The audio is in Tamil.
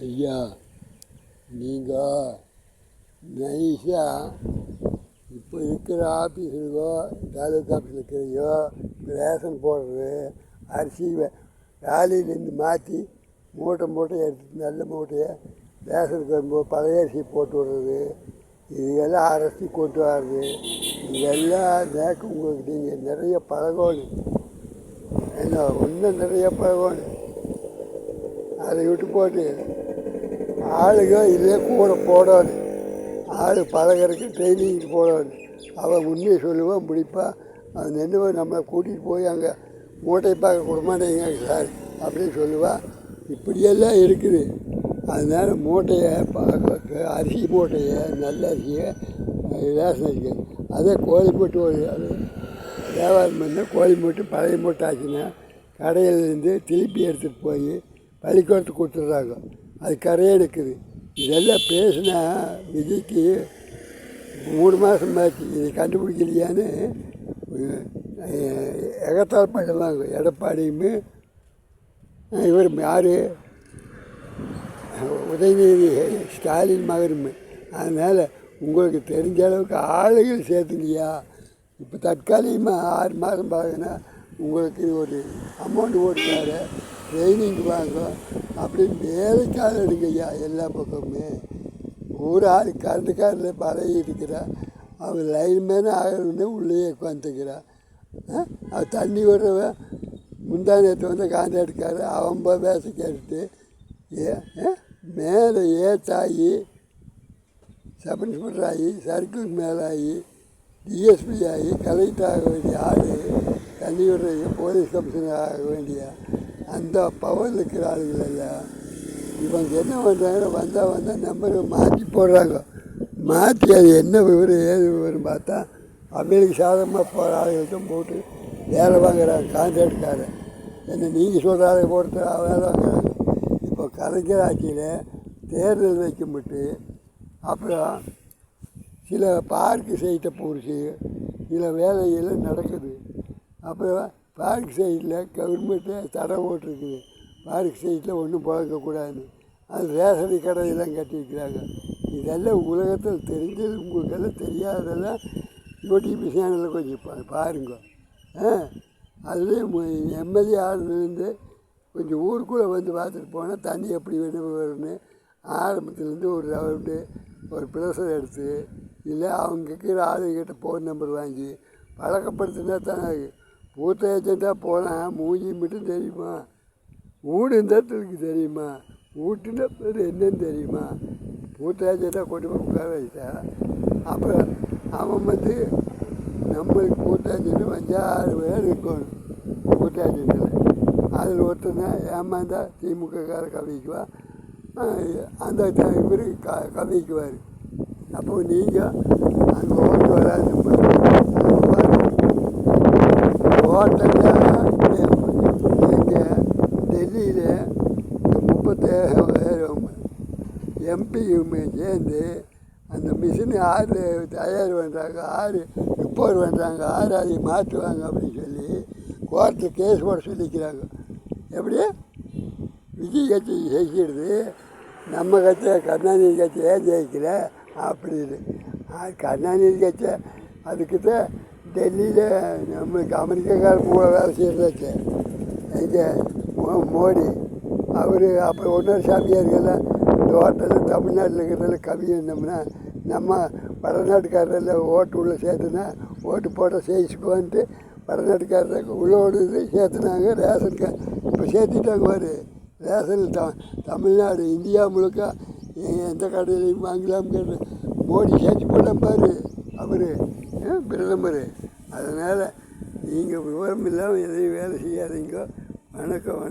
ஐயா, நீங்கள் நைஸாக இப்போ இருக்கிற ஆஃபீஸுக்கோ தாலுக்கா ஆஃபீஸில் இருக்கிறையோ ரேஷன் போடுறது அரிசி வேலையிலேருந்து மாற்றி மூட்டை எடுத்து நல்ல மூட்டையை ரேஷனுக்கு வரும்போது பழைய அரிசி போட்டு விடுறது, இதெல்லாம் அரைச்சி கொண்டு வர்றது, இதெல்லாம் நேக்கு உங்களுக்கு நீங்கள் நிறைய பழகணும். ஏன்னா இன்னும் நிறைய பழகணும். அதை விட்டு போட்டு ஆளுங்க இதே கூட போடணும். ஆள் பழகிறதுக்கு ட்ரைனிங் போடணும். அவன் உண்மையை சொல்லுவான், முடிப்பான். அவன் நின்று நம்மளை கூட்டிகிட்டு போய் அங்கே மூட்டை பார்க்க கொடுமாட்டேங்க சார் அப்படின்னு சொல்லுவான். இப்படியெல்லாம் இருக்குது. அதனால் மூட்டையை அரிசி மூட்டையை நல்ல அரிசியை ரேஷன் அரிசி அதே கோழி மூட்டை அது வியாபாரம் பண்ணால் கோழி மூட்டை பழைய மூட்டை ஆச்சுன்னா கடையிலேருந்து திருப்பி எடுத்துகிட்டு போய் பள்ளிக்கூடத்துக்கு கொடுத்துட்றாங்க. அது கரையே இருக்குது. இதெல்லாம் பேசினா விஜய்க்கு 3 மாதம் ஆச்சு. இதை கண்டுபிடிக்கலையான்னு எகத்தால் பண்ணுவாங்க. எடப்பாடியுமே இவர் யார் உதயநிதி ஸ்டாலின் மகனுமே. அதனால் உங்களுக்கு தெரிஞ்ச அளவுக்கு ஆளுகள் சேர்த்துங்கய்யா. இப்போ தற்காலிகமாக 6 மாதம் பார்க்கனா உங்களுக்கு ஒரு அமௌண்ட் ஓட்டுறாரு, ட்ரைனிங் வாங்க, அப்படி வேலைக்காக எடுங்கய்யா. எல்லா பக்கமுமே ஒரு ஆள் கரண்ட்டுக்காரில் பழகி இருக்கிறா. அவன் லைன் மேலே ஆகணுன்னு உள்ளே உட்காந்துக்கிறான். அவன் தண்ணி விடுறவன் முந்தானத்தை வந்து கான்ட்ராக்டுக்காரு அவன் போய் பேச கேட்டுட்டு மேலே ஏத்தாகி சப் இன்ஸ்பெக்டர் ஆகி சர்க்கிளுக்கு மேலே ஆகி டிஎஸ்பி ஆகி கலெக்டர் ஆக வேண்டிய ஆள், தண்ணி விடுறது போலீஸ் கமிஷனர் ஆக வேண்டிய அந்த பவர் இருக்கிற ஆளுகள் எல்லாம் இவங்க என்ன பண்ணுறாங்க, வந்தால் நம்பரை மாற்றி போடுறாங்க. மாற்றி அது என்ன விவரம் ஏது விவரம் பார்த்தா அவங்களுக்கு சாதகமாக போகிற ஆளுகள்தான் போட்டு வேலை வாங்குறாங்க. கான்ட்ராக்டுக்காரன் என்ன நீங்கள் சொல்கிற ஆளை போட்டு வேலை வாங்குறாங்க. இப்போ கலைஞர் ஆட்சியில் தேர்தல் வைக்கும்பிட்டு அப்புறம் சில பார்க்கு சைட்டை பிடிச்சி சில வேலைகள் நடக்குது. அப்புறம் பார்க் சைட்டில் கவர்மெண்ட்டே தடை போட்டிருக்குது. பார்க் சைட்டில் ஒன்றும் பழக்கக்கூடாதுன்னு அது ரேஷனரி கடையெல்லாம் கட்டி வைக்கிறாங்க. இதெல்லாம் உலகத்தில் தெரிஞ்சது, உங்களுக்கெல்லாம் தெரியாததெல்லாம் யூடியூப் சேனலில் கொஞ்சம் பாருங்க. அதுலேயும் எம்எல்ஏ ஆளுலேருந்து கொஞ்சம் ஊருக்குள்ளே வந்து பார்த்துட்டு போனால் தண்ணி எப்படி வரும்னு ஆரம்பத்துலேருந்து ஒரு ரவுண்டு ஒரு ப்ரெஷர் எடுத்து இல்லை அவங்க இருக்கிற ஆளுகிட்ட ஃபோன் நம்பர் வாங்கி பழக்கப்படுத்தினா தானே. பூத்த ஏஜென்ட்டாக போனால் மூஞ்சி மட்டும் தெரியுமா, வீடு இருந்தாத்துக்கு தெரியுமா, வீட்டுன்னா பேர் என்னன்னு தெரியுமா. பூத்த ஏஜென்ட்டாக கொண்டு போய் உட்கார வச்சா அப்புறம் அவன் வந்து நம்மளுக்கு பூத்த ஏஜென்ட்டு 5-6 பேர் இருக்கணும். பூத்த ஏஜென்ட்டில் அதில் ஒருத்தர் தான் ஏமாந்தா திமுககார கவிக்குவான், அந்த இவர் கவிக்குவார். அப்போ நீங்கள் அங்கே ஓட்டு வராது. ஹோட்டலில் எங்கள் டெல்லியில் இந்த 37,000 எம்பியுமே சேர்ந்து அந்த மிஷினு 6 தயார் பண்ணுறாங்க, 6 ரிப்போர்ட் பண்ணுறாங்க, 6 அதை மாற்றுவாங்க அப்படின்னு சொல்லி கோர்ட்டில் கேஸ் போட சொல்லிக்கிறாங்க. எப்படி விஜய் கட்சி ஜெயிக்கிறது, நம்ம கட்சி கருணாநிதி கட்சி ஏன் ஜெயிக்கல அப்படின்னு. கருணாநிதி கட்சி அதுக்குதான் டெல்லியில் நம்மளுக்கு அமெரிக்காக்கார கூட வேலை செய்கிறதாச்சு எங்கே மோடி. அவர் அப்போ ஒன்றரை சாமியார்கள்லாம் இந்த ஹோட்டலில் தமிழ்நாட்டில் இருக்கிறதில் கம்மி இருந்தோம்னா நம்ம வடநாட்டுக்காரரில் ஓட்டு உள்ளே சேர்த்துனா ஓட்டு போட்ட செய்ச்சுக்குவான்ட்டு வடநாட்டுக்காரருக்கு உள்ளோடு சேர்த்துனாங்க. ரேஷன் இப்போ சேர்த்துட்டாங்க. ஒரு ரேஷன் தமிழ்நாடு இந்தியா முழுக்க எந்த கடையிலையும் வாங்கலாம்ங்கிறது மோடி சேர்த்து போட்டால் பாரு அவர் பிரதமர். அதனால் நீங்கள் விவரம் இல்லாமல் எதையும் வேலை செய்யாதீங்க. வணக்கம்.